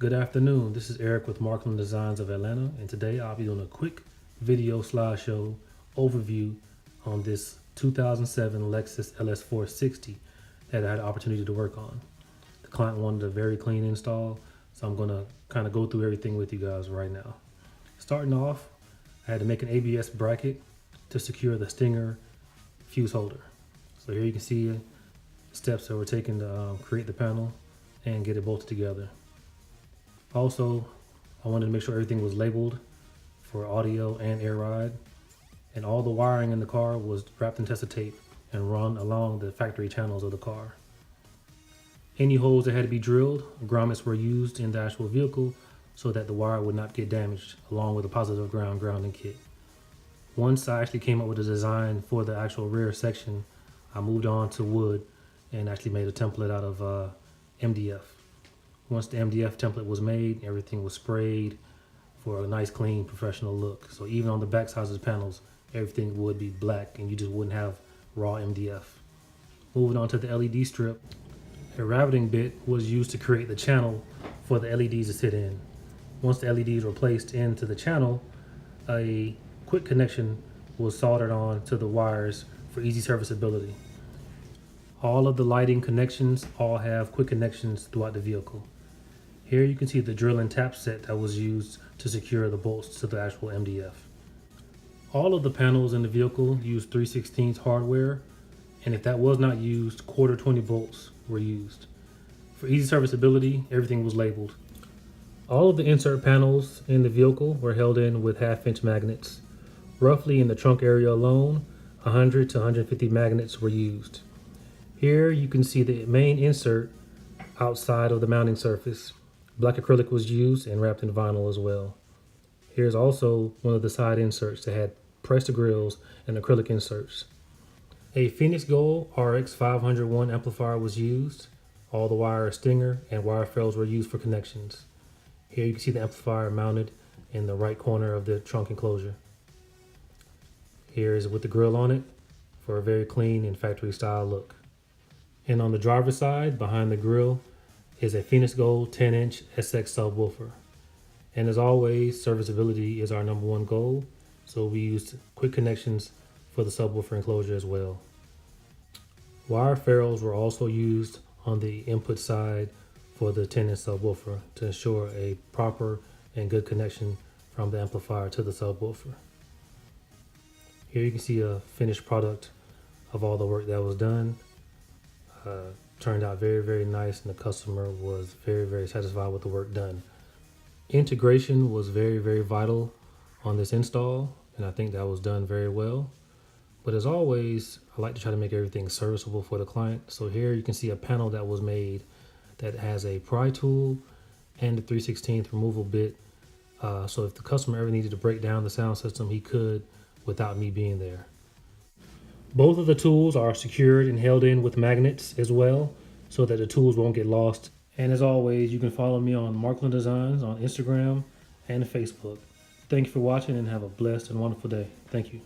Good afternoon, this is Eric with Markland Designs of Atlanta, and today I'll be doing a quick video slideshow overview on this 2007 Lexus LS460 that I had the opportunity to work on. The client wanted a very clean install, so I'm going to kind of go through everything with you guys right now. Starting off, I had to make an ABS bracket to secure the Stinger fuse holder. So here you can see the steps that were taken to create the panel and get it bolted together. Also, I wanted to make sure everything was labeled for audio and air ride, and all the wiring in the car was wrapped in tester tape and run along the factory channels of the car. Any holes that had to be drilled, grommets were used in the actual vehicle so that the wire would not get damaged, along with a positive ground grounding kit. Once I actually came up with a design for the actual rear section, I moved on to wood and actually made a template out of MDF. Once the MDF template was made, everything was sprayed for a nice, clean, professional look. So even on the back sides of the panels, everything would be black and you just wouldn't have raw MDF. Moving on to the LED strip, a riveting bit was used to create the channel for the LEDs to sit in. Once the LEDs were placed into the channel, a quick connection was soldered on to the wires for easy serviceability. All of the lighting connections all have quick connections throughout the vehicle. Here you can see the drill and tap set that was used to secure the bolts to the actual MDF. All of the panels in the vehicle use 3/16 hardware, and if that was not used, quarter 20 bolts were used. For easy serviceability, everything was labeled. All of the insert panels in the vehicle were held in with 1/2-inch magnets. Roughly in the trunk area alone, 100 to 150 magnets were used. Here you can see the main insert outside of the mounting surface. Black acrylic was used and wrapped in vinyl as well. Here's also one of the side inserts that had pressed grills and acrylic inserts. A Phoenix Gold RX 501 amplifier was used. All the wire Stinger and wire ferrules were used for connections. Here you can see the amplifier mounted in the right corner of the trunk enclosure. Here is with the grill on it for a very clean and factory style look. And on the driver's side, behind the grill, is a Phoenix Gold 10-inch SX subwoofer. And as always, serviceability is our #1 goal, so we used quick connections for the subwoofer enclosure as well. Wire ferrules were also used on the input side for the 10-inch subwoofer to ensure a proper and good connection from the amplifier to the subwoofer. Here you can see a finished product of all the work that was done. Turned out very, very nice, and the customer was very, very satisfied with the work done. Integration was very, very vital on this install, and I think that was done very well. But as always, I like to try to make everything serviceable for the client. So here you can see a panel that was made that has a pry tool and a 3/16 removal bit. So if the customer ever needed to break down the sound system, he could without me being there. Both of the tools are secured and held in with magnets as well, so that the tools won't get lost. And as always, you can follow me on Markland Designs on Instagram and Facebook. Thank you for watching and have a blessed and wonderful day. Thank you.